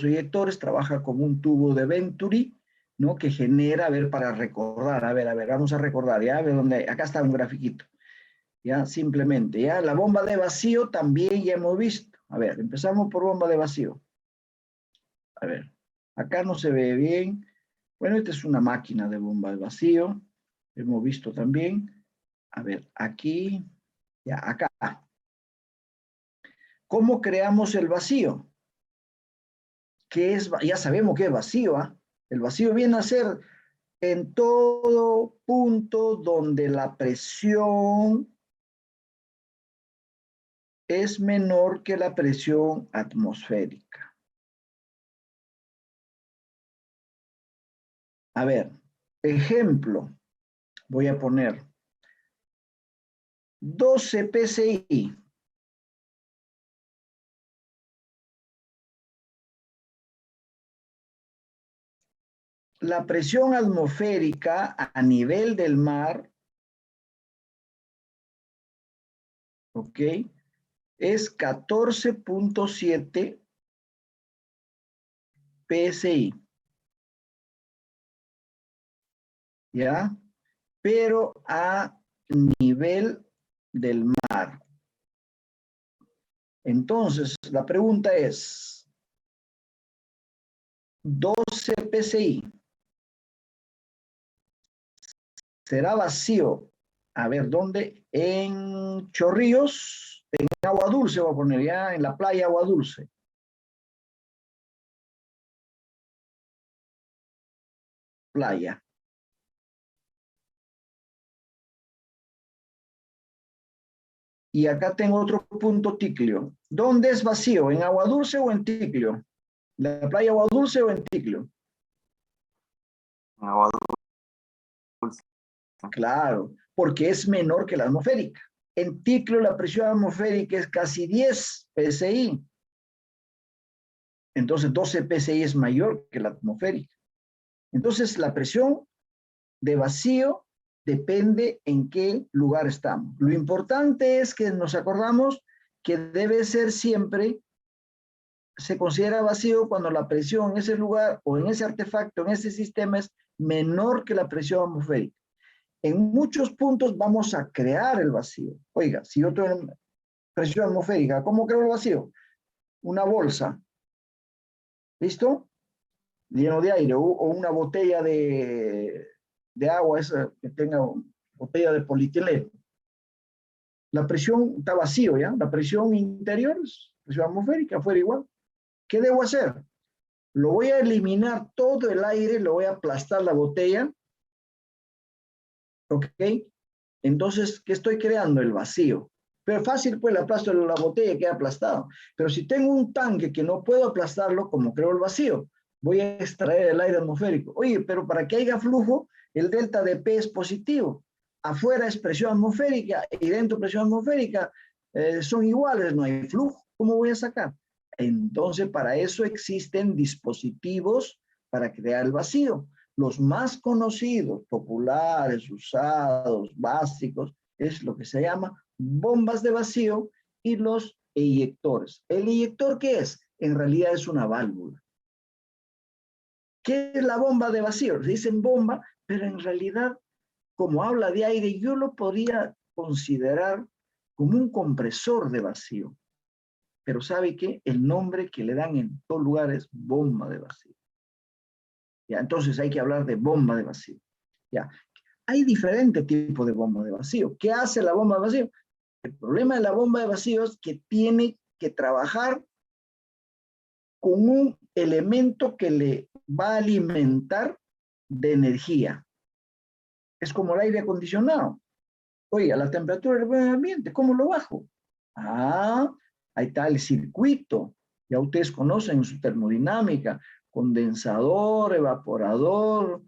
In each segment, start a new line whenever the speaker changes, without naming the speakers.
eyectores trabaja como un tubo de Venturi, ¿no? Que genera, a ver, para recordar, a ver, vamos a recordar, ¿ya? A ver dónde, acá está un grafiquito, ¿ya? Simplemente, ¿ya? La bomba de vacío también ya hemos visto. A ver, empezamos por bomba de vacío. A ver, acá no se ve bien. Bueno, esta es una máquina de bomba de vacío. Hemos visto también. A ver, aquí, ya, acá. ¿Cómo creamos el vacío? ¿Qué es? Ya sabemos que es vacío, ¿ah? El vacío viene a ser en todo punto donde la presión es menor que la presión atmosférica. A ver, ejemplo, voy a poner 12 psi. La presión atmosférica a nivel del mar, ¿ok? Es 14.7 psi, ¿ya? Pero a nivel del mar. Entonces, la pregunta es, 12 psi, ¿será vacío? A ver, ¿dónde? En Chorrillos, en Agua Dulce, voy a poner ya, en la playa Agua Dulce. Playa. Y acá tengo otro punto, Ticlio. ¿Dónde es vacío? ¿En Agua Dulce o en Ticlio? ¿La playa Agua Dulce o en Ticlio?
Agua dulce.
Claro, porque es menor que la atmosférica. En Ticlio la presión atmosférica es casi 10 psi. Entonces 12 psi es mayor que la atmosférica. Entonces la presión de vacío depende en qué lugar estamos. Lo importante es que nos acordamos que debe ser siempre, se considera vacío cuando la presión en ese lugar o en ese artefacto, en ese sistema es menor que la presión atmosférica. En muchos puntos vamos a crear el vacío. Oiga, si yo tengo presión atmosférica, ¿cómo creo el vacío? Una bolsa, ¿listo? Lleno de aire, o una botella de agua, esa que tenga botella de polietileno. La presión está vacío, ¿ya? La presión interior es presión atmosférica, afuera igual. ¿Qué debo hacer? Lo voy a eliminar todo el aire, lo voy a aplastar la botella, ¿ok? Entonces, ¿qué estoy creando? El vacío. Pero fácil, pues, le aplasto la botella y queda aplastado. Pero si tengo un tanque que no puedo aplastarlo, como creo el vacío, voy a extraer el aire atmosférico. Oye, pero para que haya flujo, el delta de P es positivo. Afuera es presión atmosférica y dentro presión atmosférica son iguales, no hay flujo. ¿Cómo voy a sacar? Entonces, para eso existen dispositivos para crear el vacío. Los más conocidos, populares, usados, básicos, es lo que se llama bombas de vacío y los eyectores. ¿El eyector qué es? En realidad es una válvula. ¿Qué es la bomba de vacío? Dicen bomba, pero en realidad, como habla de aire, yo lo podría considerar como un compresor de vacío. Pero ¿sabe qué? El nombre que le dan en todo lugar es bomba de vacío. ¿Ya? Entonces hay que hablar de bomba de vacío. ¿Ya? Hay diferentes tipos de bomba de vacío. ¿Qué hace la bomba de vacío? El problema de la bomba de vacío es que tiene que trabajar con un elemento que le va a alimentar de energía. Es como el aire acondicionado. Oye, a la temperatura del buen ambiente, ¿cómo lo bajo? Ah, ahí está el circuito. Ya ustedes conocen su termodinámica, condensador, evaporador,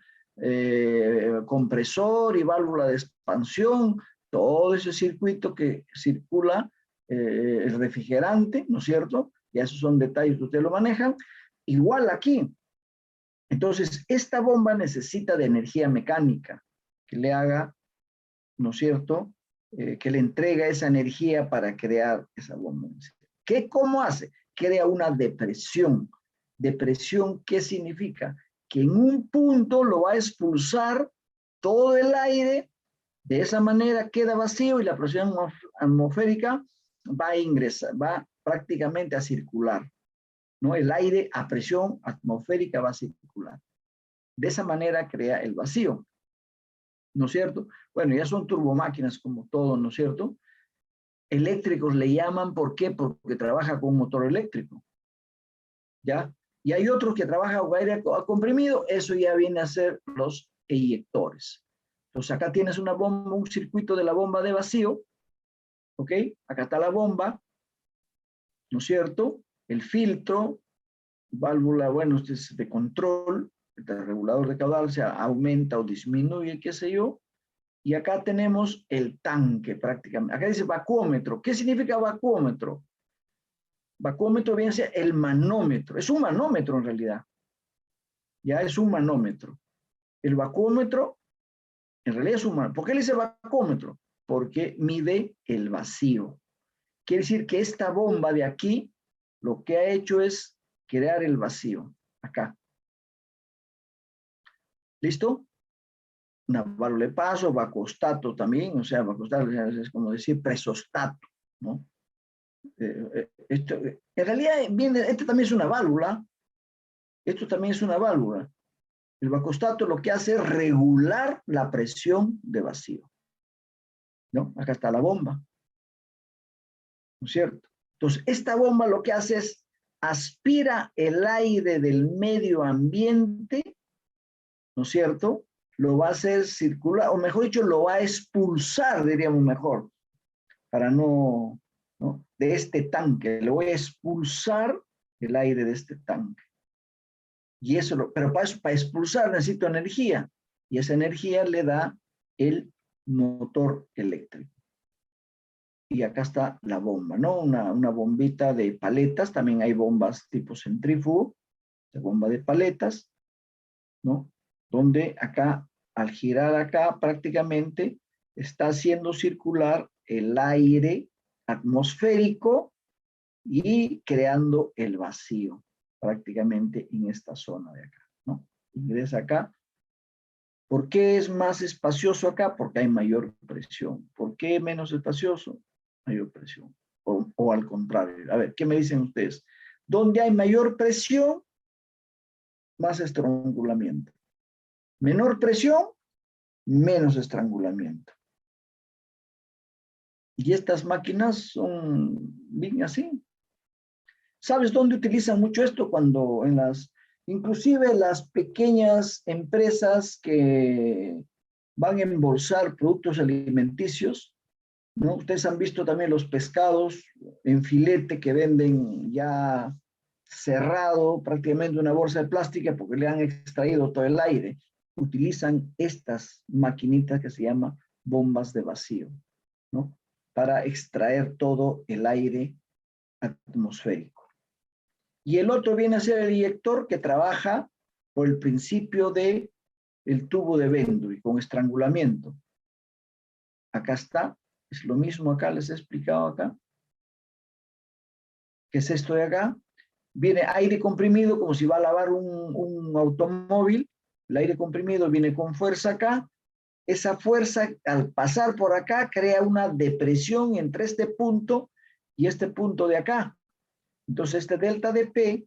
compresor y válvula de expansión, todo ese circuito que circula el refrigerante, ¿no es cierto? Ya esos son detalles que ustedes lo manejan. Igual aquí. Entonces, esta bomba necesita de energía mecánica que le haga, ¿no es cierto?, que le entrega esa energía para crear esa bomba. ¿Cómo hace? Crea una depresión. Depresión, ¿qué significa? Que en un punto lo va a expulsar todo el aire, de esa manera queda vacío y la presión atmosférica va a ingresar, va prácticamente a circular, ¿no? El aire a presión atmosférica va a circular. De esa manera crea el vacío, ¿no es cierto? Bueno, ya son turbomáquinas como todo, ¿no es cierto? Eléctricos le llaman, ¿por qué? Porque trabaja con motor eléctrico, ¿ya? Y hay otros que trabajan con aire comprimido, eso ya viene a ser los eyectores. Entonces acá tienes una bomba, un circuito de la bomba de vacío, ¿ok? Acá está la bomba, ¿no es cierto? El filtro, válvula, bueno, este es de control, el regulador de caudal, se aumenta o disminuye, qué sé yo. Y acá tenemos el tanque prácticamente. Acá dice vacuómetro. ¿Qué significa vacuómetro? Vacuómetro viene a ser el manómetro. Es un manómetro en realidad. Ya es un manómetro. El vacuómetro en realidad es un manómetro. ¿Por qué le dice vacuómetro? Porque mide el vacío. Quiere decir que esta bomba de aquí lo que ha hecho es crear el vacío. Acá. ¿Listo? Una válvula de paso, vacuostato también, o sea, vacuostato es como decir presostato, ¿no? En realidad viene, esto también es una válvula, esto también es una válvula. El vacuostato lo que hace es regular la presión de vacío, ¿no? Acá está la bomba, ¿no es cierto? Entonces, esta bomba lo que hace es aspira el aire del medio ambiente, ¿no es cierto? Lo va a hacer circular, o mejor dicho, lo va a expulsar, diríamos mejor, para no, de este tanque. Le voy a expulsar el aire de este tanque. Y eso, pero para expulsar necesito energía. Y esa energía le da el motor eléctrico. Y acá está la bomba, ¿no? Una bombita de paletas. También hay bombas tipo centrífugo, de bomba de paletas, ¿no? Donde acá, al girar acá, prácticamente está haciendo circular el aire atmosférico y creando el vacío prácticamente en esta zona de acá, ¿no? Ingresa acá. ¿Por qué es más espacioso acá? Porque hay mayor presión. ¿Por qué menos espacioso? Mayor presión. O al contrario. A ver, ¿qué me dicen ustedes? ¿Dónde hay mayor presión? Más estrangulamiento. Menor presión, menos estrangulamiento. Y estas máquinas son bien así. ¿Sabes dónde utilizan mucho esto? Cuando en las, inclusive las pequeñas empresas que van a embolsar productos alimenticios, ¿no? Ustedes han visto también los pescados en filete que venden ya cerrado, prácticamente una bolsa de plástico porque le han extraído todo el aire. Utilizan estas maquinitas que se llaman bombas de vacío, ¿no? Para extraer todo el aire atmosférico. Y el otro viene a ser el eyector que trabaja por el principio de el tubo de Venturi con estrangulamiento. Acá está, es lo mismo acá, les he explicado acá. ¿Qué es esto de acá? Viene aire comprimido como si va a lavar un automóvil. El aire comprimido viene con fuerza acá. Esa fuerza al pasar por acá crea una depresión entre este punto y este punto de acá. Entonces este delta de P,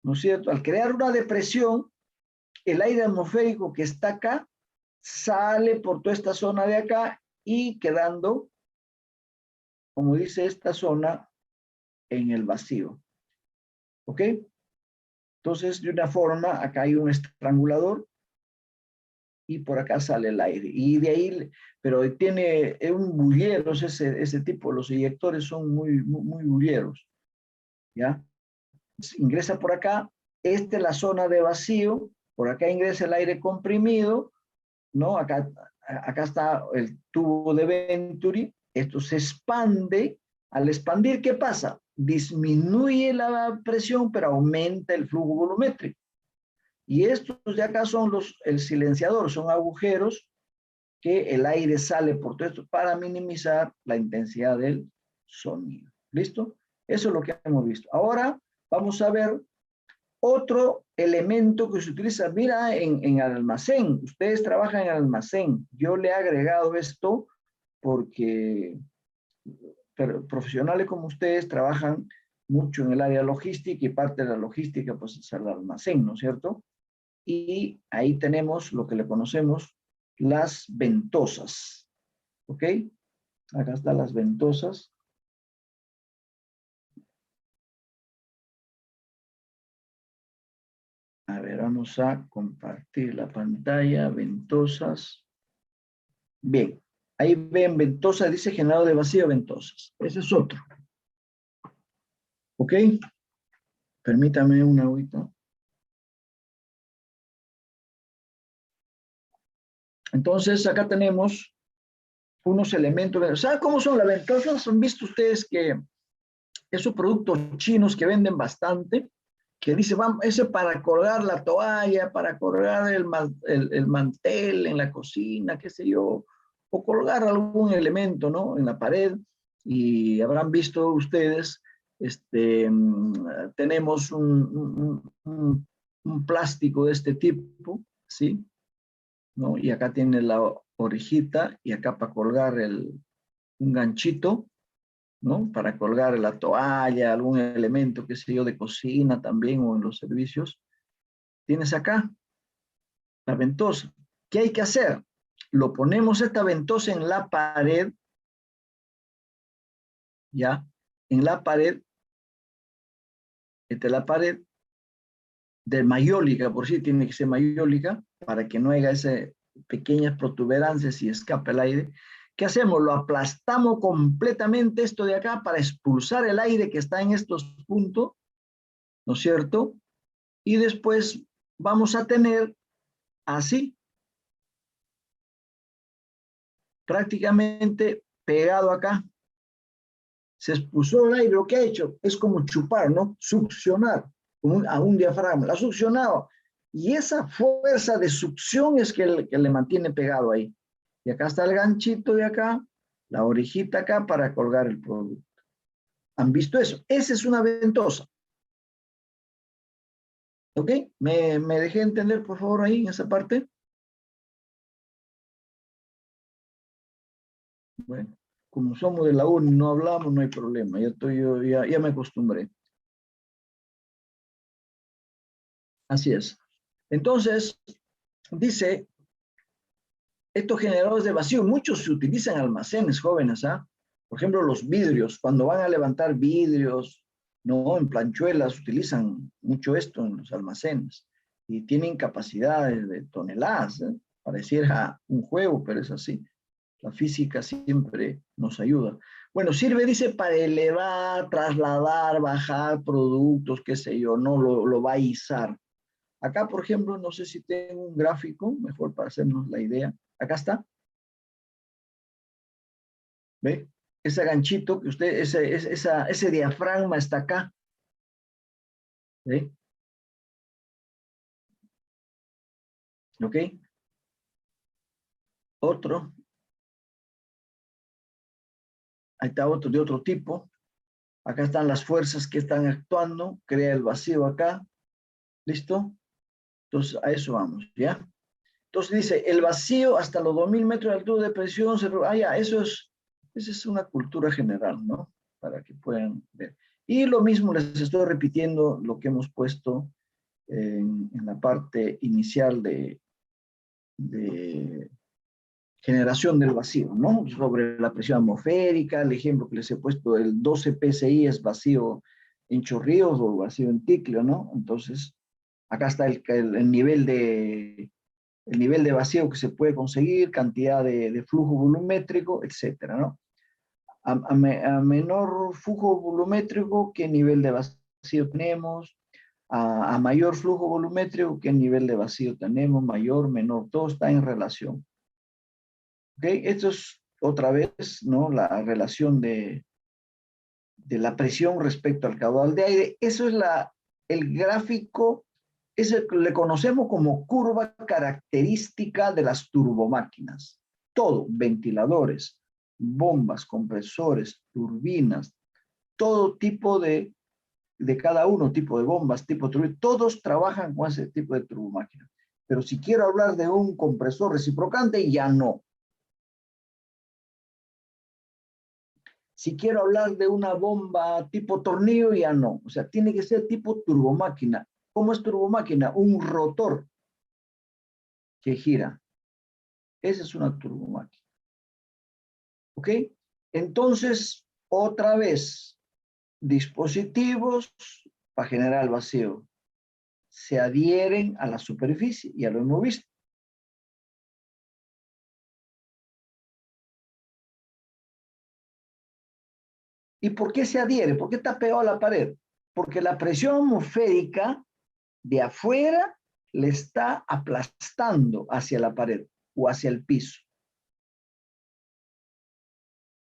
¿no es cierto? Al crear una depresión, el aire atmosférico que está acá sale por toda esta zona de acá y quedando, como dice esta zona, en el vacío. ¿Ok? Entonces, de una forma, acá hay un estrangulador y por acá sale el aire. Y de ahí, pero tiene un bullero, ese tipo, los eyectores son muy bulleros. ¿Ya? Ingresa por acá, esta es la zona de vacío, por acá ingresa el aire comprimido, ¿no? Acá está el tubo de Venturi, esto se expande. Al expandir, ¿qué pasa? Disminuye la presión, pero aumenta el flujo volumétrico. Y estos de acá son el silenciador, son agujeros que el aire sale por todo esto para minimizar la intensidad del sonido. ¿Listo? Eso es lo que hemos visto. Ahora vamos a ver Otro elemento que se utiliza, mira, en almacén, ustedes trabajan en almacén, yo le he agregado esto porque profesionales como ustedes trabajan mucho en el área logística y parte de la logística pues es el almacén, ¿no es cierto? Y ahí tenemos lo que le conocemos las ventosas, ¿ok? Acá están las ventosas. A ver, vamos a compartir la pantalla, ventosas. Bien, ahí ven ventosas, dice generador de vacío ventosas. Ese es otro. ¿Ok? Permítame una agüita. Entonces, acá tenemos unos elementos. ¿Saben cómo son las ventosas? ¿Han visto ustedes que esos productos chinos que venden bastante? Que dice, vamos, ese para colgar la toalla, para colgar el mantel en la cocina, qué sé yo, o colgar algún elemento, ¿no? En la pared. Y habrán visto ustedes, tenemos un plástico de este tipo, ¿sí? ¿No? Y acá tiene la orejita y acá para colgar un ganchito, ¿no? Para colgar la toalla, algún elemento, qué sé yo, de cocina también o en los servicios. Tienes acá la ventosa. ¿Qué hay que hacer? Lo ponemos esta ventosa en la pared, ¿ya? En la pared, entre la pared de mayólica, por si tiene que ser mayólica, para que no haya esas pequeñas protuberancias y escape el aire. ¿Qué hacemos? Lo aplastamos completamente esto de acá para expulsar el aire que está en estos puntos, ¿no es cierto? Y después vamos a tener así, prácticamente pegado acá. Se expulsó el aire, lo que ha hecho es como chupar, ¿no? Succionar a un diafragma, la ha succionado. Y esa fuerza de succión es que le mantiene pegado ahí. Y acá está el ganchito de acá, la orejita acá para colgar el producto. ¿Han visto eso? Esa es una ventosa. ¿Ok? ¿Me dejé entender, por favor, ahí en esa parte? Bueno, como somos de la UNI, no hablamos, no hay problema. Ya me acostumbré. Así es. Entonces, dice, estos generadores de vacío, muchos se utilizan en almacenes jóvenes, ¿ah? Por ejemplo, los vidrios, cuando van a levantar vidrios, no, en planchuelas, utilizan mucho esto en los almacenes. Y tienen capacidades de toneladas, ¿eh? Pareciera un juego, pero es así. La física siempre nos ayuda. Bueno, sirve, dice, para elevar, trasladar, bajar productos, qué sé yo, no lo va a izar. Acá, por ejemplo, no sé si tengo un gráfico, mejor para hacernos la idea. Acá está. ¿Ve? Ese ganchito que usted, ese diafragma está acá. ¿Ve? ¿Ok? Otro. Ahí está otro de otro tipo. Acá están las fuerzas que están actuando. Crea el vacío acá. ¿Listo? Entonces, a eso vamos, ¿ya? Entonces dice, el vacío hasta los 2000 metros de altura de presión. Ya, esa es una cultura general, ¿no? Para que puedan ver. Y lo mismo les estoy repitiendo lo que hemos puesto en la parte inicial de generación del vacío, ¿no? Sobre la presión atmosférica, el ejemplo que les he puesto, el 12 PSI es vacío en Chorrillos o vacío en Ticlio, ¿no? Entonces, acá está el nivel de vacío que se puede conseguir, cantidad de flujo volumétrico, etcétera, ¿no? A menor flujo volumétrico, ¿qué nivel de vacío tenemos? A mayor flujo volumétrico, ¿qué nivel de vacío tenemos? Mayor, menor, todo está en relación. ¿Ok? Esto es otra vez, ¿no? La relación de la presión respecto al caudal de aire. Eso es el gráfico, ese le conocemos como curva característica de las turbomáquinas. Todo, ventiladores, bombas, compresores, turbinas, todo tipo de de cada uno, tipo de bombas, tipo turbo, todos trabajan con ese tipo de turbomáquina. Pero si quiero hablar de un compresor reciprocante, ya no. Si quiero hablar de una bomba tipo tornillo, ya no. O sea, tiene que ser tipo turbomáquina. ¿Cómo es turbomáquina? Un rotor que gira. Esa es una turbomáquina. ¿Ok? Entonces, otra vez, dispositivos para generar el vacío se adhieren a la superficie, ya lo hemos visto. ¿Y por qué se adhiere? ¿Por qué está pegado a la pared? Porque la presión atmosférica de afuera le está aplastando hacia la pared o hacia el piso.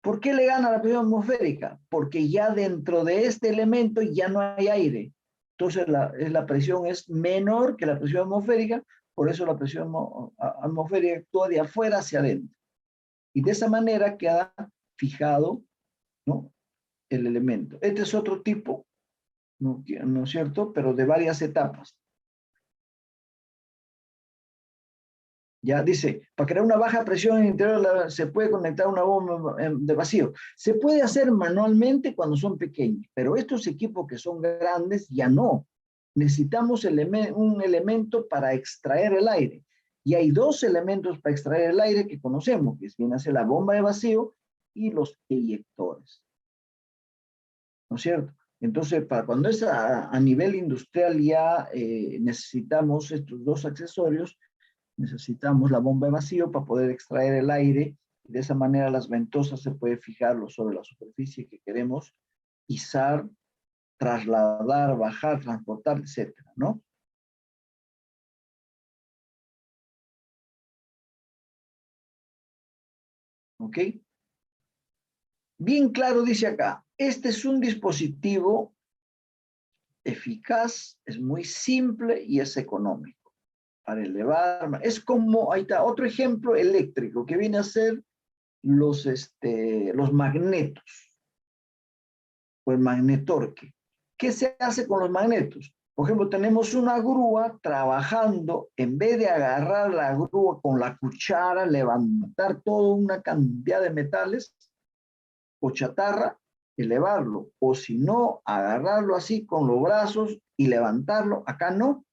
¿Por qué le gana la presión atmosférica? Porque ya dentro de este elemento ya no hay aire. Entonces la presión es menor que la presión atmosférica, por eso la presión atmosférica actúa de afuera hacia adentro. Y de esa manera queda fijado, ¿no?, el elemento. Este es otro tipo, ¿no es cierto?, pero de varias etapas. Ya dice, para crear una baja presión en el interior se puede conectar una bomba de vacío. Se puede hacer manualmente cuando son pequeños, pero estos equipos que son grandes ya no. Necesitamos un elemento para extraer el aire. Y hay dos elementos para extraer el aire que conocemos, que viene a ser la bomba de vacío y los eyectores. ¿No es cierto? Entonces, para cuando es a nivel industrial ya necesitamos estos dos accesorios. Necesitamos la bomba de vacío para poder extraer el aire. De esa manera las ventosas se puede fijarlo sobre la superficie que queremos izar, trasladar, bajar, transportar, etcétera, ¿no? ¿Ok? Bien claro dice acá, este es un dispositivo eficaz, es muy simple y es económico para elevar. Es como, ahí está, otro ejemplo eléctrico que viene a ser los magnetos o el magnetorque. ¿Qué se hace con los magnetos? Por ejemplo, tenemos una grúa trabajando, en vez de agarrar la grúa con la cuchara, levantar toda una cantidad de metales o chatarra, elevarlo. O si no, agarrarlo así con los brazos y levantarlo. Acá no.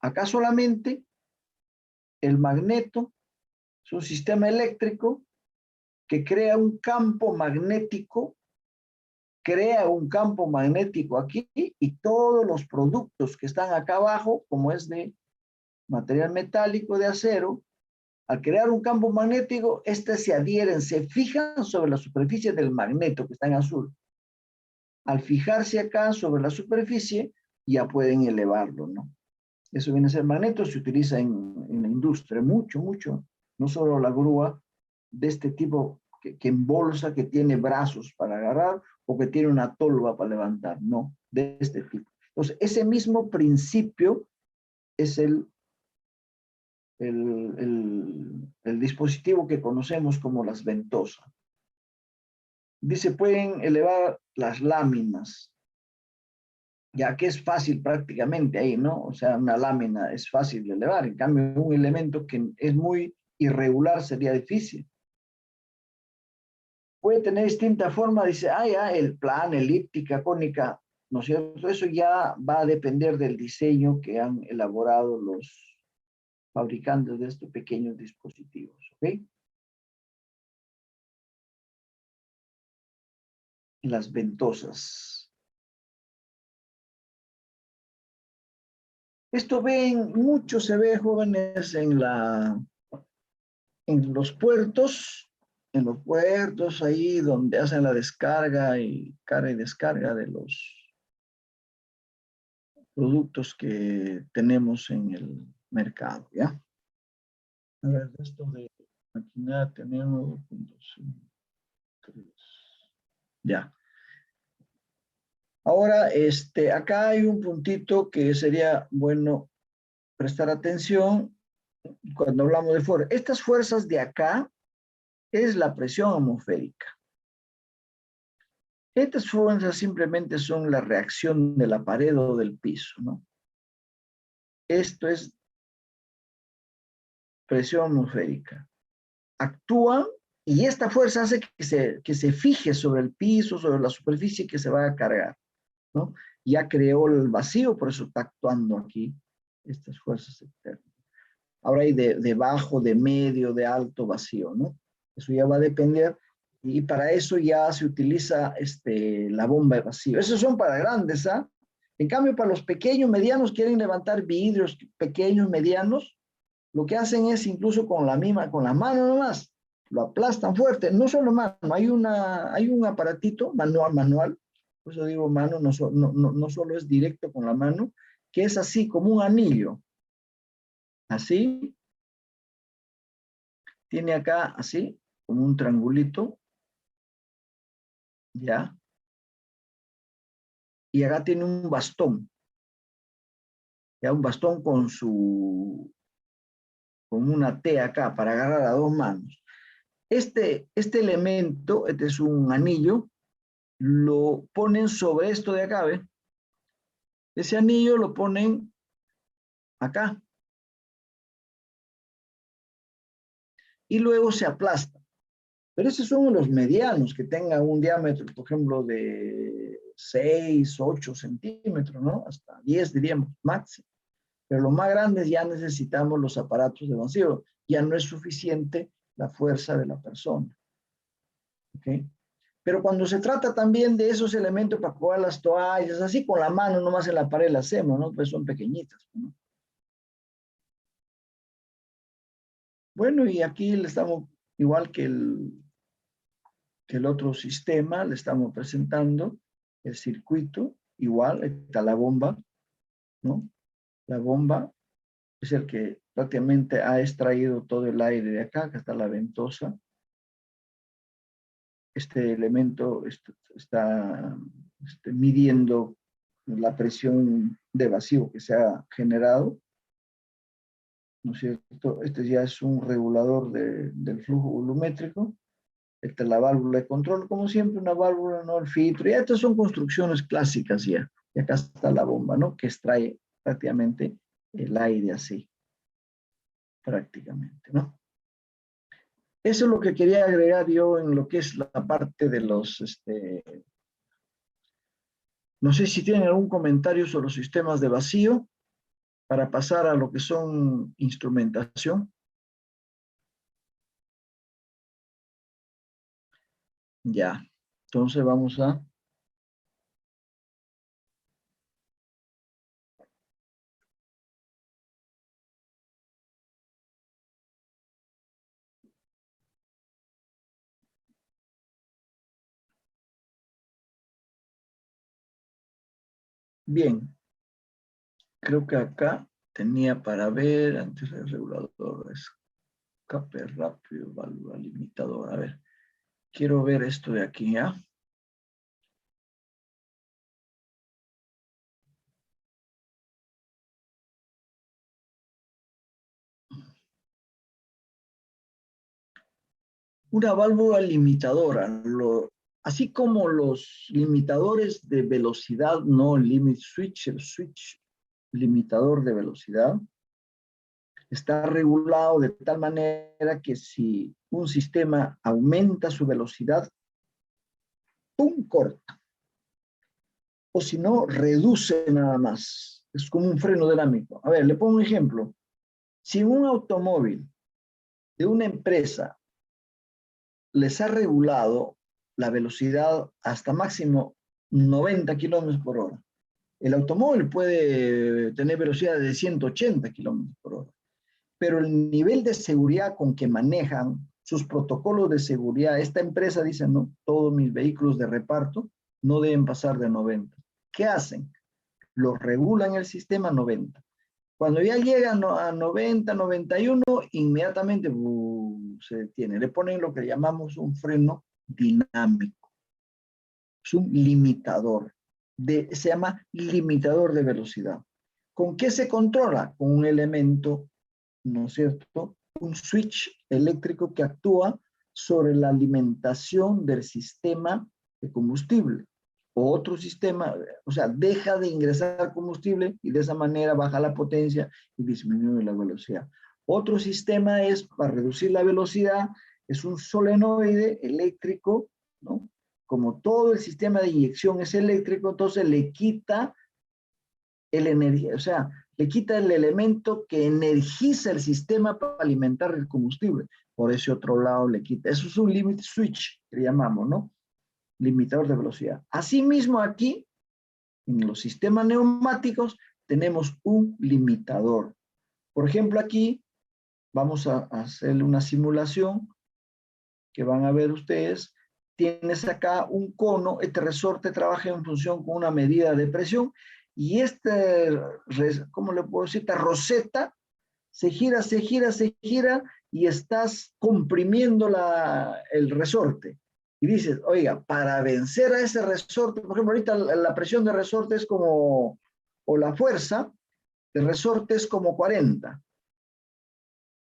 Acá solamente el magneto es un sistema eléctrico que crea un campo magnético, crea un campo magnético aquí y todos los productos que están acá abajo, como es de material metálico de acero, al crear un campo magnético, estas se adhieren, se fijan sobre la superficie del magneto que está en azul. Al fijarse acá sobre la superficie, ya pueden elevarlo, ¿no? Eso viene a ser magneto, se utiliza en la industria mucho, mucho. No solo la grúa de este tipo que embolsa, que tiene brazos para agarrar o que tiene una tolva para levantar, no, de este tipo. Entonces, ese mismo principio es el dispositivo que conocemos como las ventosas. Dice, pueden elevar las láminas, ya que es fácil prácticamente ahí, ¿no? O sea, una lámina es fácil de elevar, en cambio un elemento que es muy irregular sería difícil. Puede tener distinta forma, dice, ya, el plan, elíptica, cónica, ¿no es cierto? Eso ya va a depender del diseño que han elaborado los fabricantes de estos pequeños dispositivos, ¿ok? Las ventosas. Esto mucho se ve, jóvenes, en en los puertos ahí donde hacen la descarga y carga y descarga de los productos que tenemos en el mercado, ¿ya? A ver, esto de maquinaria tenemos puntos. Ya. Ahora, acá hay un puntito que sería bueno prestar atención cuando hablamos de fuerza. Estas fuerzas de acá es la presión atmosférica. Estas fuerzas simplemente son la reacción de la pared o del piso, ¿no? Esto es presión atmosférica. Actúan y esta fuerza hace que se fije sobre el piso, sobre la superficie que se va a cargar, ¿no? Ya creó el vacío, por eso está actuando aquí estas fuerzas externas. Ahora hay de bajo, de medio, de alto vacío, ¿no? Eso ya va a depender y para eso ya se utiliza la bomba de vacío. Esos son para grandes, ¿ah? En cambio, para los pequeños, medianos, quieren levantar vidrios pequeños, medianos, lo que hacen es incluso con la mano nomás, lo aplastan fuerte, no solo mano, hay un aparatito manual, por eso digo mano, no solo es directo con la mano, que es así como un anillo, así, tiene acá así, como un triangulito, ¿ya? Y acá tiene un bastón, ya un bastón con una T acá para agarrar a dos manos. Este elemento, este es un anillo, lo ponen sobre esto de acá, ¿ve? Ese anillo lo ponen acá. Y luego se aplasta. Pero esos son los medianos que tengan un diámetro, por ejemplo, de 6, 8 centímetros, ¿no? Hasta 10, diríamos, máximo. Pero los más grandes ya necesitamos los aparatos de vacío. Ya no es suficiente la fuerza de la persona. ¿Ok? Pero cuando se trata también de esos elementos para jugar las toallas, así con la mano nomás en la pared las hacemos, ¿no? Pues son pequeñitas, ¿no? Bueno, y aquí le estamos, igual que el otro sistema, le estamos presentando el circuito, igual, está la bomba, ¿no? La bomba es el que prácticamente ha extraído todo el aire de acá, que está la ventosa. Este elemento está midiendo la presión de vacío que se ha generado, ¿no es cierto? Este ya es un regulador del flujo volumétrico. Esta es la válvula de control, como siempre, una válvula, ¿no? El filtro. Y estas son construcciones clásicas ya. Y acá está la bomba, ¿no? Que extrae prácticamente el aire así, prácticamente, ¿no? Eso es lo que quería agregar yo en lo que es la parte de los, no sé si tienen algún comentario sobre los sistemas de vacío para pasar a lo que son instrumentación. Ya, entonces vamos a... Bien, creo que acá tenía para ver, antes del regulador, escape rápido, válvula limitador. A ver, quiero ver esto de aquí, ¿ya? Una válvula limitadora, así como los limitadores de velocidad, no limit switch, el switch limitador de velocidad, está regulado de tal manera que si un sistema aumenta su velocidad, ¡pum!, corta. O si no, reduce nada más. Es como un freno dinámico. A ver, le pongo un ejemplo. Si un automóvil de una empresa les ha regulado la velocidad hasta máximo 90 kilómetros por hora, el automóvil puede tener velocidad de 180 kilómetros por hora, pero el nivel de seguridad con que manejan sus protocolos de seguridad, esta empresa dice, no, todos mis vehículos de reparto no deben pasar de 90. ¿Qué hacen? Lo regulan el sistema 90. Cuando ya llegan a 90, 91, inmediatamente se detiene. Le ponen lo que llamamos un freno dinámico. Es un limitador. Se llama limitador de velocidad. ¿Con qué se controla? Con un elemento, ¿no es cierto? Un switch eléctrico que actúa sobre la alimentación del sistema de combustible. Otro sistema, o sea, deja de ingresar combustible y de esa manera baja la potencia y disminuye la velocidad. Otro sistema es, para reducir la velocidad, es un solenoide eléctrico, ¿no? Como todo el sistema de inyección es eléctrico, entonces le quita el energía, o sea, le quita el elemento que energiza el sistema para alimentar el combustible. Por ese otro lado le quita. Eso es un limit switch, que llamamos, ¿no? Limitador de velocidad. Asimismo aquí, en los sistemas neumáticos, tenemos un limitador. Por ejemplo, aquí vamos a hacerle una simulación que van a ver ustedes. Tienes acá un cono, este resorte trabaja en función con una medida de presión y ¿cómo le puedo decir? Esta roseta se gira, se gira, se gira y estás comprimiendo el resorte. Y dices, oiga, para vencer a ese resorte, por ejemplo, ahorita la presión de resorte es como, o la fuerza de resorte es como 40.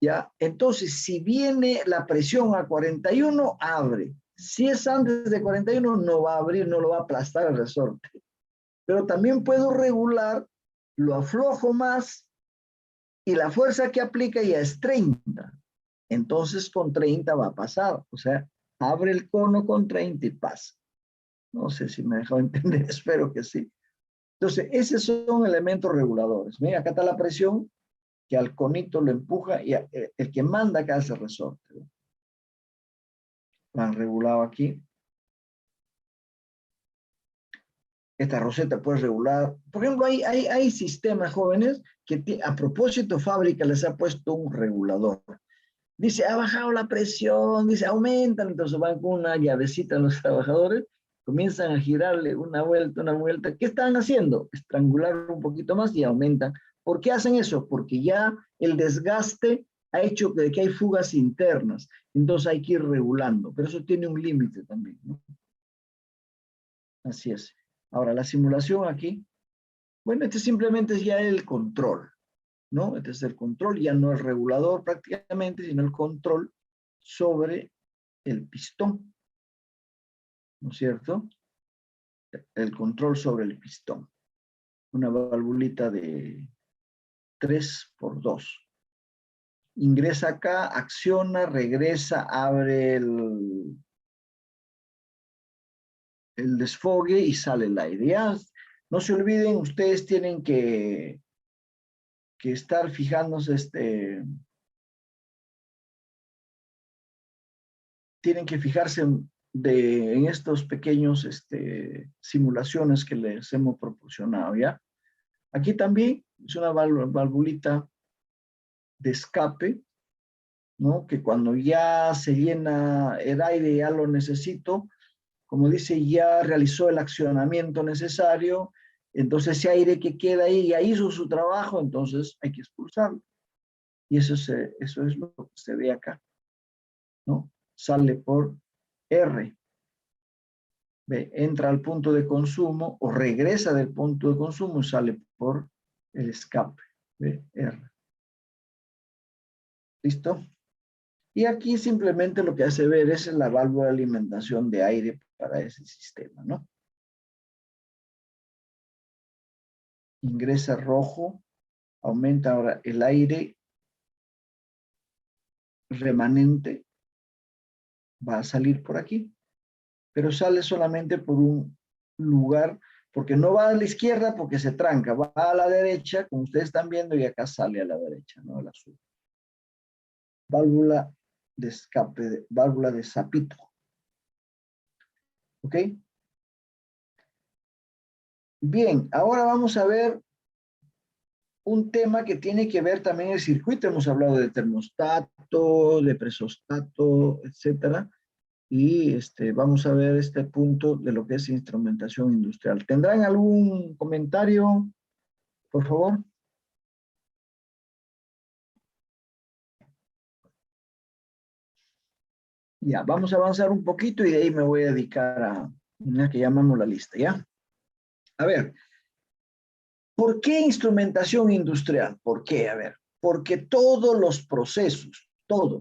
¿Ya? Entonces, si viene la presión a 41, abre. Si es antes de 41, no va a abrir, no lo va a aplastar el resorte. Pero también puedo regular, lo aflojo más y la fuerza que aplica ya es 30. Entonces, con 30 va a pasar. O sea, abre el cono con 30 y pasa. No sé si me dejó entender, espero que sí. Entonces, esos son elementos reguladores. Mira, acá está la presión, que al conito lo empuja y el que manda acá es el resorte. Lo han regulado aquí. Esta roseta puede regular. Por ejemplo, hay sistemas jóvenes que a propósito fábrica les ha puesto un regulador. Dice, ha bajado la presión, dice, aumentan, entonces van con una llavecita los trabajadores, comienzan a girarle una vuelta. ¿Qué están haciendo? Estrangular un poquito más y aumentan. ¿Por qué hacen eso? Porque ya el desgaste ha hecho que hay fugas internas, entonces hay que ir regulando, pero eso tiene un límite también, ¿no? Así es. Ahora, la simulación aquí, bueno, este simplemente es ya el control, ¿no? Este es el control, ya no es regulador prácticamente, sino el control sobre el pistón, ¿no es cierto? El control sobre el pistón. Una valvulita de 3x2. Ingresa acá, acciona, regresa, abre el desfogue y sale el aire. Ya, no se olviden, ustedes tienen que estar fijándose, tienen que fijarse en estos pequeños simulaciones que les hemos proporcionado, ¿ya? Aquí también es una valvulita de escape, ¿no? Que cuando ya se llena el aire, ya lo necesito, como dice, ya realizó el accionamiento necesario, entonces ese aire que queda ahí ya hizo su trabajo, entonces hay que expulsarlo. Y eso es lo que se ve acá, ¿no? Sale por R. Ve, entra al punto de consumo o regresa del punto de consumo y sale por el escape. Ve, R. ¿Listo? Y aquí simplemente lo que hace ver es la válvula de alimentación de aire para ese sistema, ¿no? Ingresa rojo, aumenta ahora el aire remanente, va a salir por aquí, pero sale solamente por un lugar, porque no va a la izquierda porque se tranca, va a la derecha, como ustedes están viendo, y acá sale a la derecha, ¿no? El azul. Válvula de escape, válvula de Zapito. ¿Ok? Bien, ahora vamos a ver un tema que tiene que ver también el circuito. Hemos hablado de termostato, de presostato, etcétera. Y vamos a ver este punto de lo que es instrumentación industrial. ¿Tendrán algún comentario, por favor? Ya, vamos a avanzar un poquito y de ahí me voy a dedicar a una que llamamos la lista, ¿ya? A ver, ¿por qué instrumentación industrial? ¿Por qué? A ver, porque todos los procesos, todo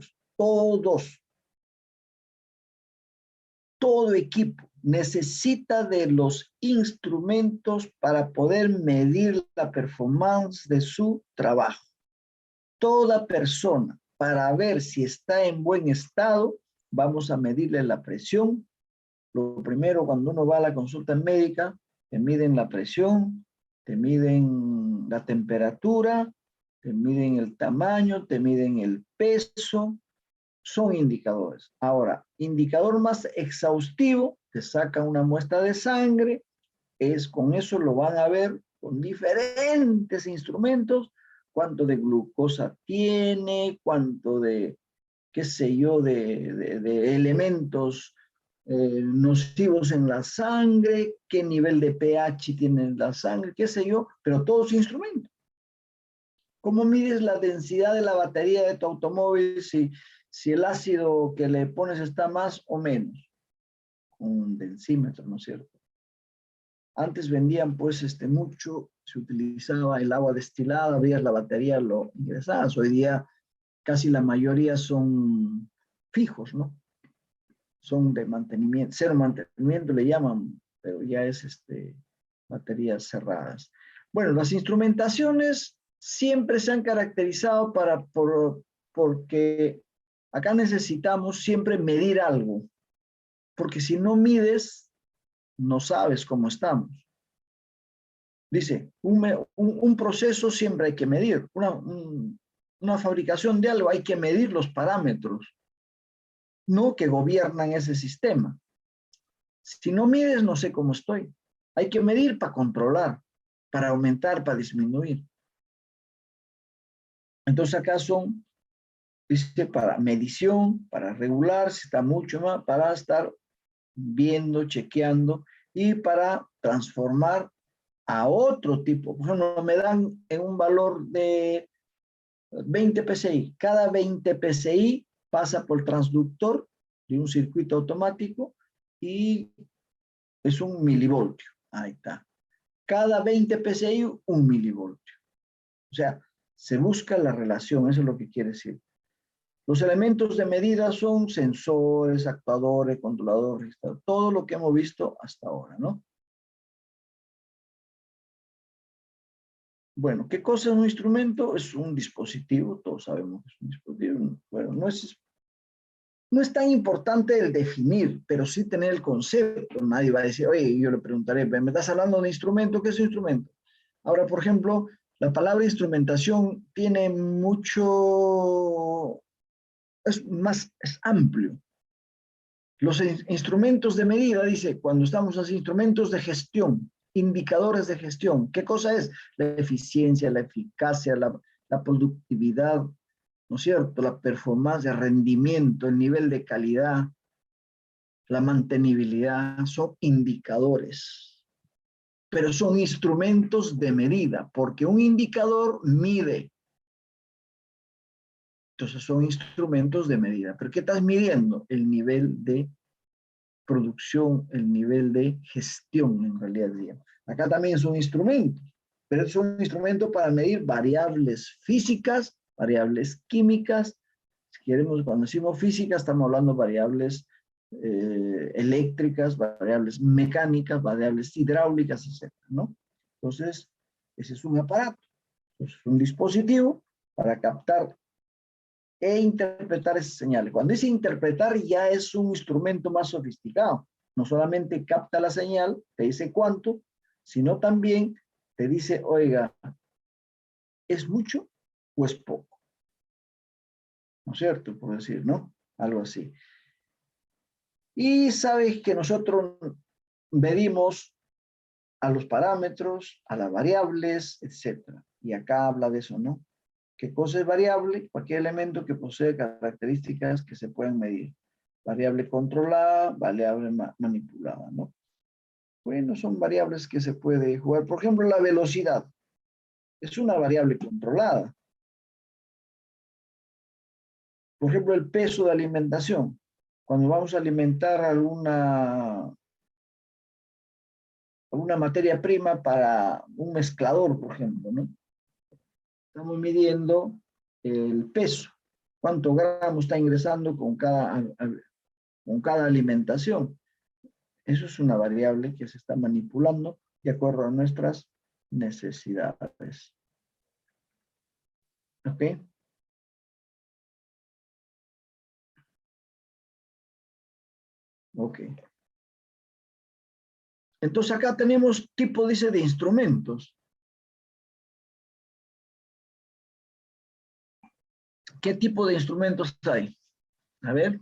equipo necesita de los instrumentos para poder medir la performance de su trabajo. Toda persona, para ver si está en buen estado, vamos a medirle la presión. Lo primero, cuando uno va a la consulta médica, te miden la presión, te miden la temperatura, te miden el tamaño, te miden el peso. Son indicadores. Ahora, indicador más exhaustivo, te saca una muestra de sangre, con eso lo van a ver con diferentes instrumentos, cuánto de glucosa tiene, cuánto de, qué sé yo, de elementos nocivos en la sangre, qué nivel de pH tiene en la sangre, qué sé yo, pero todos instrumentos. ¿Cómo mides la densidad de la batería de tu automóvil si el ácido que le pones está más o menos? Con un densímetro, ¿no es cierto? Antes vendían pues mucho, se utilizaba el agua destilada, abrías la batería, lo ingresabas. Hoy día casi la mayoría son fijos, ¿no? Son de mantenimiento, cero mantenimiento le llaman, pero ya es baterías cerradas. Bueno, las instrumentaciones siempre se han caracterizado porque acá necesitamos siempre medir algo, porque si no mides, no sabes cómo estamos. Dice, un proceso siempre hay que medir, una fabricación de algo hay que medir los parámetros, no que gobiernan ese sistema. Si no mides, no sé cómo estoy. Hay que medir para controlar, para aumentar, para disminuir. Entonces acá dice, para medición, para regular, si está mucho más, para estar viendo, chequeando y para transformar a otro tipo. Por ejemplo, me dan en un valor de 20 PSI. Cada 20 PSI pasa por el transductor de un circuito automático y es un milivoltio. Ahí está. Cada 20 PSI, un milivoltio. O sea, se busca la relación, eso es lo que quiere decir. Los elementos de medida son sensores, actuadores, controladores, todo lo que hemos visto hasta ahora, ¿no? Bueno, ¿qué cosa es un instrumento? Es un dispositivo, todos sabemos que es un dispositivo. Bueno, no es tan importante el definir, pero sí tener el concepto. Nadie va a decir, oye, yo le preguntaré, ¿me estás hablando de un instrumento? ¿Qué es un instrumento? Ahora, por ejemplo, la palabra instrumentación tiene mucho, es amplio. Los instrumentos de medida, dice, cuando estamos en instrumentos de gestión, indicadores de gestión, ¿qué cosa es? La eficiencia, la eficacia, la productividad, ¿no es cierto? La performance, el rendimiento, el nivel de calidad, la mantenibilidad, son indicadores, pero son instrumentos de medida, porque un indicador mide. Entonces son instrumentos de medida. ¿Pero qué estás midiendo? El nivel de producción, el nivel de gestión, en realidad. Acá también es un instrumento, pero es un instrumento para medir variables físicas, variables químicas. Si queremos, cuando decimos física, estamos hablando de variables eléctricas, variables mecánicas, variables hidráulicas, etc., ¿no? Entonces, ese es un aparato, es un dispositivo para captar e interpretar esas señales. Cuando dice interpretar, ya es un instrumento más sofisticado. No solamente capta la señal, te dice cuánto, sino también te dice, oiga, ¿es mucho o es poco? ¿No es cierto? Por decir, ¿no? Algo así. Y sabes que nosotros medimos a los parámetros, a las variables, etc. Y acá habla de eso, ¿no? ¿Qué cosa es variable? Cualquier elemento que posee características que se pueden medir. Variable controlada, variable manipulada, ¿no? Bueno, son variables que se puede jugar. Por ejemplo, la velocidad es una variable controlada. Por ejemplo, el peso de alimentación. Cuando vamos a alimentar alguna materia prima para un mezclador, por ejemplo, ¿no? Estamos midiendo el peso. ¿Cuántos gramos está ingresando con cada alimentación? Eso es una variable que se está manipulando de acuerdo a nuestras necesidades. ¿Ok? Ok. Entonces acá tenemos tipo, dice, de instrumentos. ¿Qué tipo de instrumentos hay? A ver.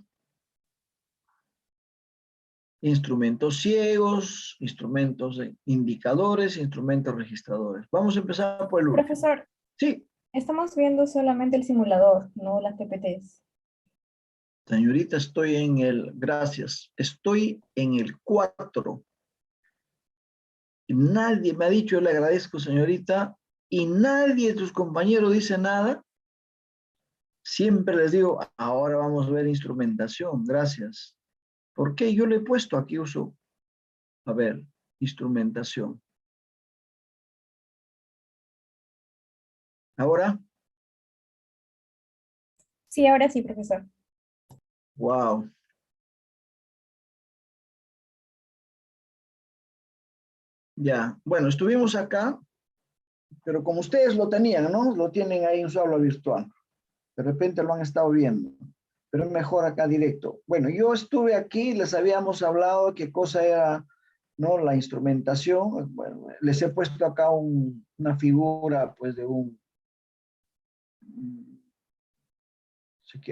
Instrumentos ciegos, instrumentos indicadores, instrumentos registradores. Vamos a empezar por el último.
Profesor,
Sí,
estamos viendo solamente el simulador, no las PPTs.
señorita, estoy en el, gracias, estoy en el 4. Nadie me ha dicho, yo le agradezco, señorita, y nadie de tus compañeros dice nada. Siempre les digo, ahora vamos a ver instrumentación, gracias. ¿Por qué? Yo le he puesto aquí uso, a ver, instrumentación. Ahora,
Sí, ahora sí, profesor.
wow. Ya, bueno, estuvimos acá, pero como ustedes lo tenían, ¿no? Lo tienen ahí en su aula virtual. De repente lo han estado viendo, pero es mejor acá directo. Bueno, yo estuve aquí, les habíamos hablado qué cosa era, ¿no? La instrumentación. Bueno, les he puesto acá una figura, pues, de un...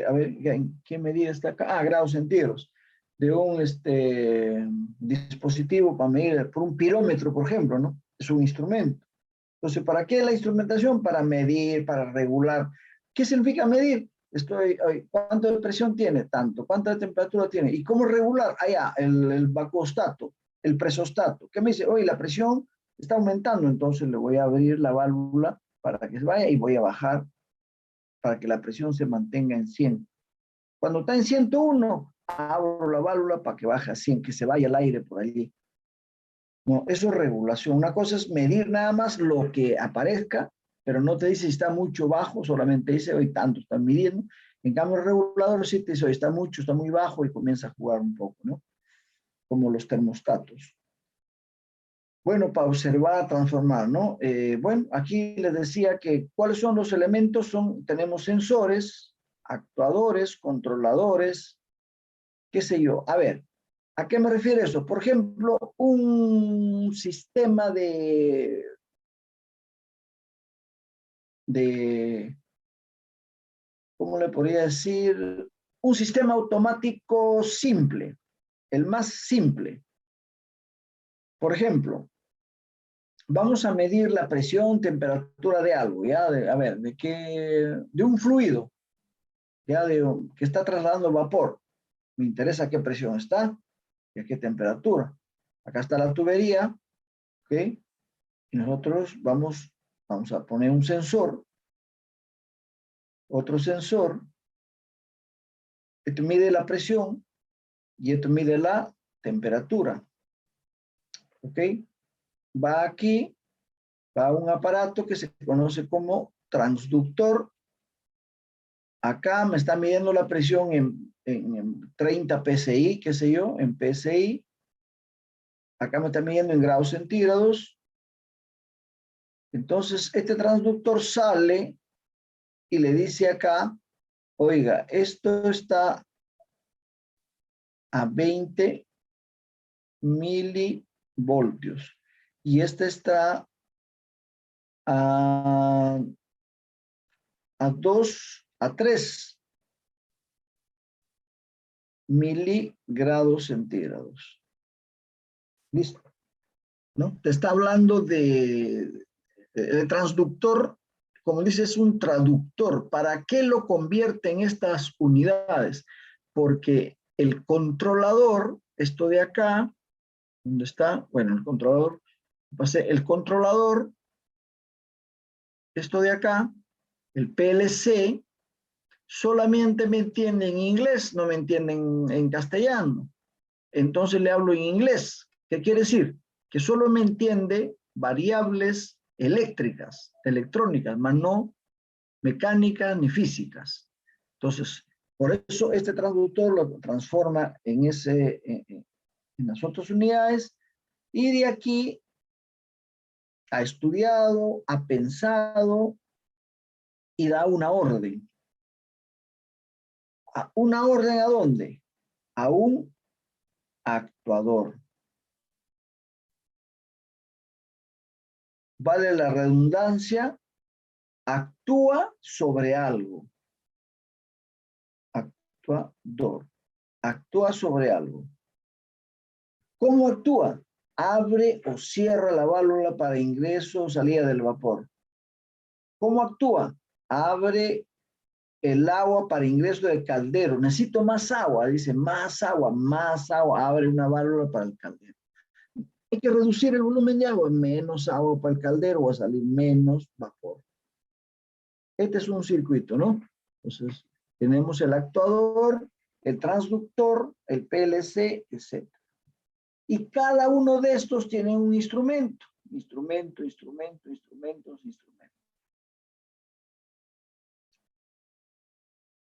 A ver, ¿en qué medida está acá? Ah, grados centígrados. De un dispositivo para medir, por un pirómetro, por ejemplo, ¿no? Es un instrumento. Entonces, ¿para qué la instrumentación? Para medir, para regular. ¿Qué significa medir? ¿Cuánto de presión tiene? Tanto. ¿Cuánta de temperatura tiene? ¿Y cómo regular? Allá, el vacuostato, el presostato. ¿Qué me dice? Oye, la presión está aumentando, entonces le voy a abrir la válvula para que se vaya y voy a bajar para que la presión se mantenga en 100. Cuando está en 101, abro la válvula para que baje a 100, que se vaya el aire por allí. No, eso es regulación. Una cosa es medir nada más lo que aparezca, pero no te dice si está mucho bajo, solamente dice, hoy tanto están midiendo. En cambio, el regulador sí te dice, hoy está mucho, está muy bajo y comienza a jugar un poco, ¿no? Como los termostatos. Bueno, para observar, transformar, ¿no? Bueno, aquí les decía que cuáles son los elementos. Tenemos sensores, actuadores, controladores, qué sé yo. A ver, ¿a qué me refiere eso? Por ejemplo, un sistema ¿cómo le podría decir? Un sistema automático simple, el más simple. Por ejemplo, vamos a medir la presión, temperatura de algo, ¿ya? A ver, de un fluido, ¿ya? Que está trasladando vapor. Me interesa qué presión está y a qué temperatura. Acá está la tubería, ¿ok? Y nosotros vamos a poner un sensor, otro sensor. Esto mide la presión y esto mide la temperatura. ¿Ok? Va aquí, va a un aparato que se conoce como transductor. Acá me está midiendo la presión en 30 PSI, qué sé yo, en PSI. Acá me está midiendo en grados centígrados. Entonces, este transductor sale y le dice acá, oiga, esto está a 20 milivoltios y este está a 3 miligrados centígrados. ¿Listo? ¿No? Te está hablando el transductor, como dice, es un traductor. ¿Para qué lo convierte en estas unidades? Porque el controlador, esto de acá, ¿dónde está? Bueno, el controlador, esto de acá, el PLC, solamente me entiende en inglés, no me entiende en castellano. Entonces le hablo en inglés. ¿Qué quiere decir? Que solo me entiende variables eléctricas, electrónicas, más no mecánicas ni físicas. Entonces, por eso este transductor lo transforma en en las otras unidades, y de aquí ha estudiado, ha pensado y da una orden. ¿Una orden a dónde? A un actuador. Vale la redundancia, actúa sobre algo. Actuador. Actúa sobre algo. ¿Cómo actúa? Abre o cierra la válvula para ingreso o salida del vapor. ¿Cómo actúa? Abre el agua para ingreso del caldero. Necesito más agua. Dice, más agua, más agua. Abre una válvula para el caldero. Hay que reducir el volumen de agua. Menos agua para el caldero, va a salir menos vapor. Este es un circuito, ¿no? Entonces, tenemos el actuador, el transductor, el PLC, etc. Y cada uno de estos tiene un instrumento. Instrumento, instrumento, instrumentos, instrumentos.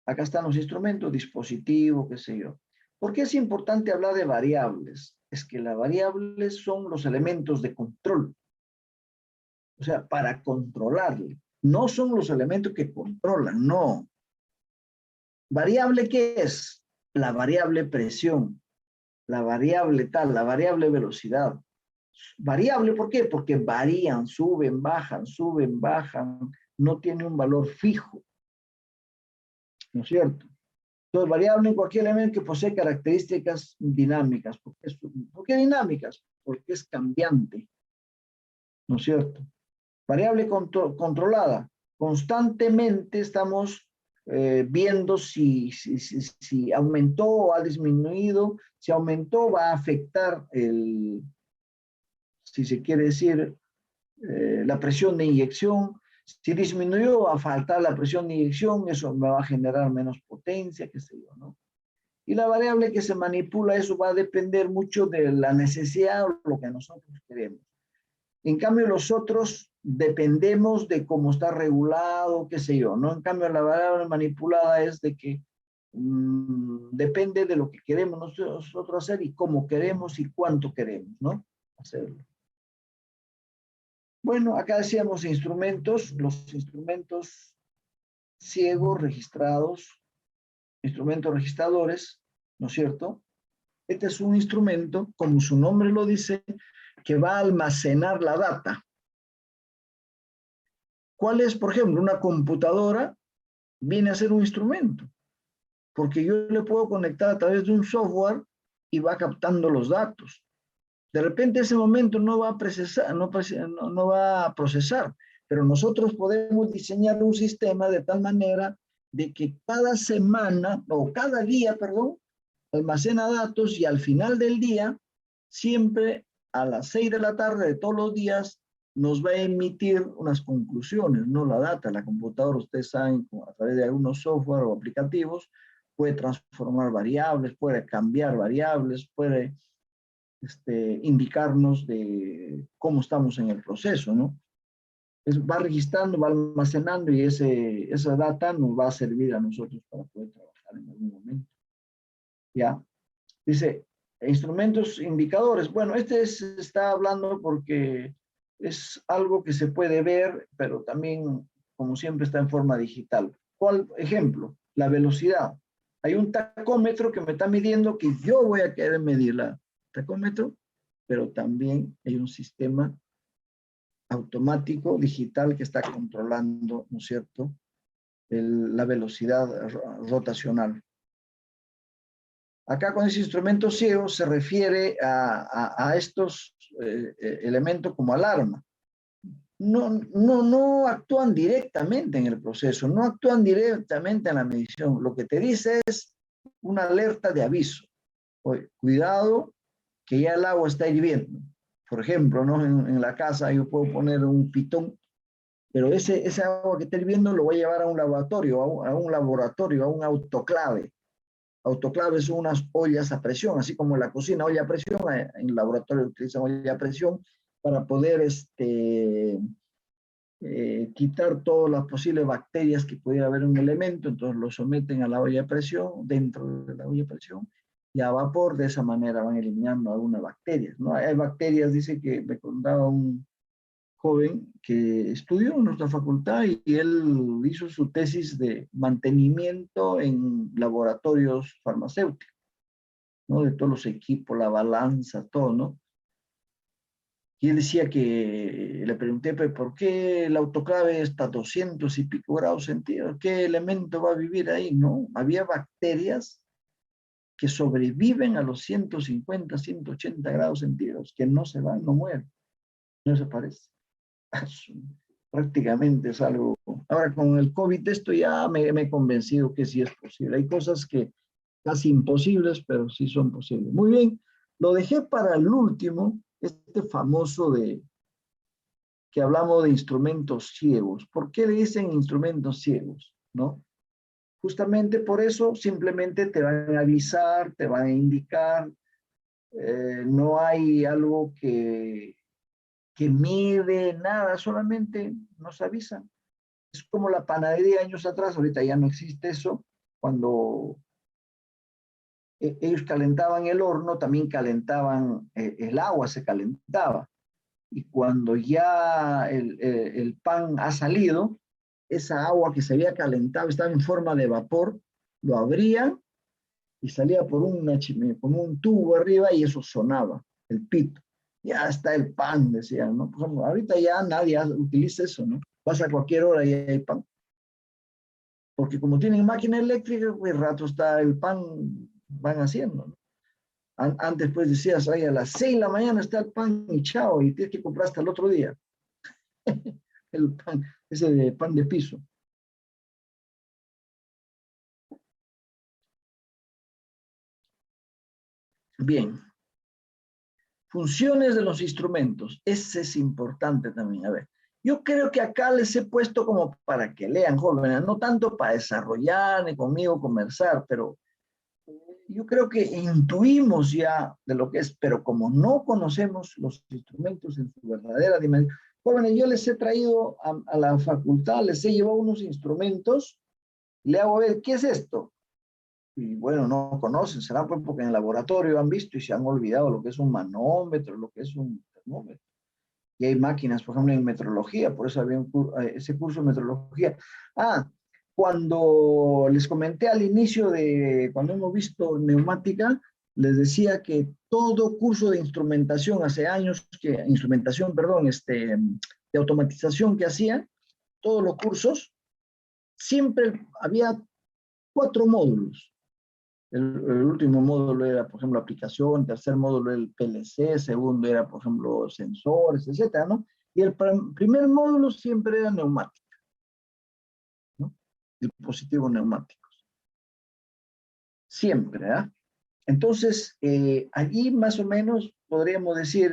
Acá están los instrumentos, dispositivo, qué sé yo. ¿Por qué es importante hablar de variables? Es que las variables son los elementos de control. O sea, para controlarle. No son los elementos que controlan, no. ¿Variable qué es? La variable presión, la variable tal, la variable velocidad. Variable, ¿por qué? Porque varían, suben, bajan, no tiene un valor fijo. ¿No es cierto? Entonces, variable en cualquier elemento que posee características dinámicas. ¿Por qué dinámicas? Porque es cambiante. ¿No es cierto? Variable controlada. Constantemente estamos viendo si aumentó o ha disminuido. Si aumentó, va a afectar si se quiere decir, la presión de inyección. Si disminuyó, va a faltar la presión de inyección, eso me va a generar menos potencia, qué sé yo, ¿no? Y la variable que se manipula, eso va a depender mucho de la necesidad o lo que nosotros queremos. En cambio, los otros dependemos de cómo está regulado, qué sé yo, ¿no? En cambio, la variable manipulada es de que depende de lo que queremos nosotros hacer y cómo queremos y cuánto queremos, ¿no? Hacerlo. Bueno, acá decíamos instrumentos, los instrumentos ciegos registrados, instrumentos registradores, ¿no es cierto? Este es un instrumento, como su nombre lo dice, que va a almacenar la data. ¿Cuál es, por ejemplo, una computadora? Viene a ser un instrumento, porque yo le puedo conectar a través de un software y va captando los datos. De repente ese momento no va a procesar, no va a procesar, pero nosotros podemos diseñar un sistema de tal manera de que cada semana, o cada día, perdón, almacena datos y al final del día, siempre a las 6 de la tarde de todos los días, nos va a emitir unas conclusiones, no la data. La computadora, ustedes saben, a través de algunos software o aplicativos, puede transformar variables, puede cambiar variables, puede indicarnos de cómo estamos en el proceso, ¿no? Va registrando, va almacenando y esa data nos va a servir a nosotros para poder trabajar en algún momento. ¿Ya? Dice, instrumentos indicadores. Bueno, está hablando porque es algo que se puede ver, pero también, como siempre, está en forma digital. ¿Cuál ejemplo? La velocidad. Hay un tacómetro que me está midiendo que yo voy a querer medir la tacómetro, pero también hay un sistema automático digital que está controlando, ¿no es cierto?, la velocidad rotacional. Acá con ese instrumento ciego se refiere a estos elementos como alarma. No actúan directamente en el proceso, no actúan directamente en la medición. Lo que te dice es una alerta de aviso. Oye, cuidado que ya el agua está hirviendo. Por ejemplo, ¿no? En la casa yo puedo poner un pitón, pero ese agua que está hirviendo lo voy a llevar a un laboratorio, a un autoclave. Autoclaves son unas ollas a presión, así como en la cocina, olla a presión, en el laboratorio utilizan olla a presión para poder quitar todas las posibles bacterias que pudiera haber en un elemento, entonces lo someten a la olla a presión, dentro de la olla a presión, y a vapor, de esa manera van eliminando algunas bacterias, ¿no? Hay bacterias, dice que me contaba un joven que estudió en nuestra facultad y él hizo su tesis de mantenimiento en laboratorios farmacéuticos, ¿no? De todos los equipos, la balanza, todo, ¿no? Y él decía que, le pregunté, "Pero ¿por qué el autoclave está a 200 y pico grados centígrados? ¿Qué elemento va a vivir ahí?" No, había bacterias que sobreviven a los 150, 180 grados centígrados, que no se van, no mueren, no desaparecen. Prácticamente es algo. Ahora con el COVID esto ya me he convencido que sí es posible. Hay cosas que casi imposibles, pero sí son posibles. Muy bien, lo dejé para el último, este famoso de que hablamos de instrumentos ciegos. ¿Por qué le dicen instrumentos ciegos? ¿No? Justamente por eso simplemente te van a avisar, te van a indicar, no hay algo que mide nada, solamente nos avisan. Es como la panadería años atrás, ahorita ya no existe eso, cuando ellos calentaban el horno, también calentaban el agua, se calentaba. Y cuando ya el pan ha salido, esa agua que se había calentado estaba en forma de vapor, lo abrían y salía por una chimenea, como un tubo arriba y eso sonaba, el pito. Ya está el pan, decían, ¿no? Por ejemplo, ahorita ya nadie utiliza eso, ¿no? Pasa a cualquier hora y hay pan. Porque como tienen máquina eléctrica, pues rato está el pan, van haciendo, ¿no? Antes pues decías, ay, a las 6 de la mañana está el pan y chao, y tienes que comprar hasta el otro día. El pan, ese de pan de piso. Bien. Funciones de los instrumentos. Ese es importante también. A ver, yo creo que acá les he puesto como para que lean, jóvenes, no tanto para desarrollar ni conmigo conversar, pero yo creo que intuimos ya de lo que es, pero como no conocemos los instrumentos en su verdadera dimensión. Jóvenes, yo les he traído a la facultad, les he llevado unos instrumentos, le hago ver, ¿qué es esto? Y bueno, no conocen, será pues porque en el laboratorio han visto y se han olvidado lo que es un manómetro, lo que es un termómetro. Y hay máquinas, por ejemplo, en metrología, por eso había ese curso de metrología. Ah, cuando les comenté al inicio de, cuando hemos visto neumática, les decía que todo curso de instrumentación, hace años que, instrumentación, perdón, de automatización que hacía, todos los cursos, siempre había 4 módulos. El último módulo era, por ejemplo, aplicación, tercer módulo era el PLC, segundo era, por ejemplo, sensores, etcétera, ¿no? Y el primer módulo siempre era neumática, ¿no? Dispositivos neumáticos. Siempre, ¿ah? Entonces, allí más o menos podríamos decir,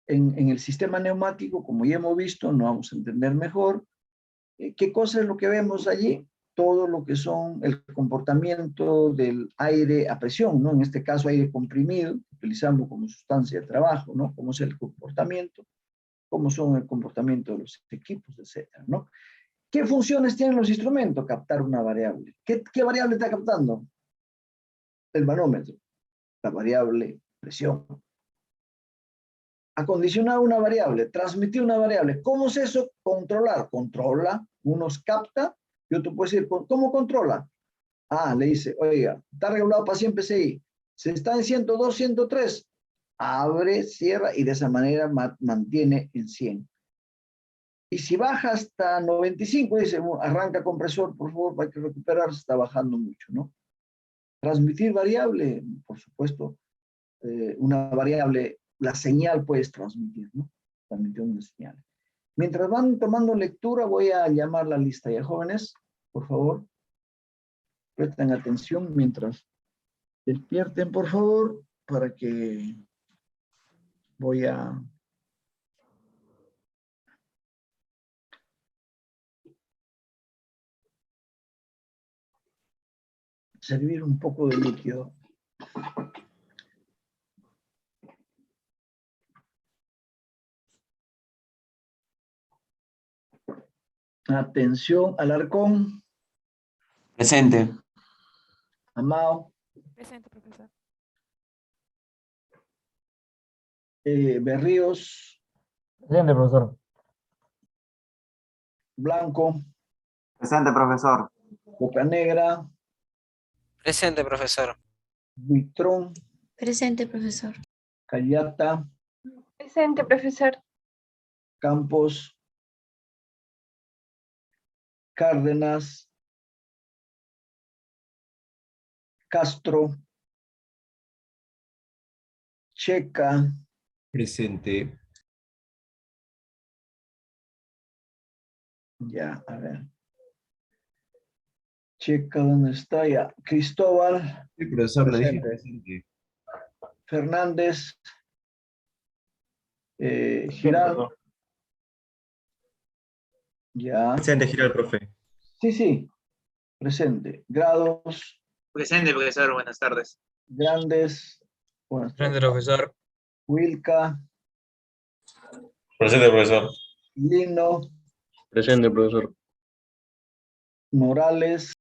en el sistema neumático, como ya hemos visto, no vamos a entender mejor, ¿qué cosa es lo que vemos allí? Todo lo que son el comportamiento del aire a presión, ¿no? En este caso aire comprimido, que utilizamos como sustancia de trabajo, ¿no? Cómo es el comportamiento, cómo son el comportamiento de los equipos, etcétera, ¿no? ¿Qué funciones tienen los instrumentos? Captar una variable. ¿Qué variable está captando? El manómetro, la variable presión. Acondicionar una variable, transmitir una variable. ¿Cómo es eso? Controlar. Controla, unos capta, y otro puede decir, ¿cómo controla? Ah, le dice, oiga, está regulado para 100 PSI. Se está en 102, 103. Abre, cierra y de esa manera mantiene en 100. Y si baja hasta 95, dice, arranca compresor, por favor, hay que recuperarse, está bajando mucho, ¿no? Transmitir variable, por supuesto, una variable, la señal puedes transmitir, ¿no? Transmitir una señal. Mientras van tomando lectura, voy a llamar la lista. Ya, jóvenes, por favor, presten atención mientras despierten, por favor, para que voy a... servir un poco de líquido. Atención, Alarcón.
Presente.
Amao,
Presente, profesor.
Berríos,
Presente, profesor.
Blanco,
Presente, profesor.
Bocanegra,
Presente, profesor.
Buitrón,
Presente, profesor.
Callata,
Presente, profesor.
Campos, Cárdenas, Castro, Checa,
Presente.
ya, a ver. Checa, ¿dónde está? Ya. Cristóbal,
Sí, profesor, le dije
Presente.
presente.
Fernández,
Sí,
Giral,
profesor.
ya.
Presente, Giral, profe.
Sí, sí, presente. Grados,
Presente, profesor. Buenas tardes.
Grandes, buenas
Presente,
tardes.
profesor.
Wilca,
Presente, profesor.
Lino,
Presente, profesor.
Morales,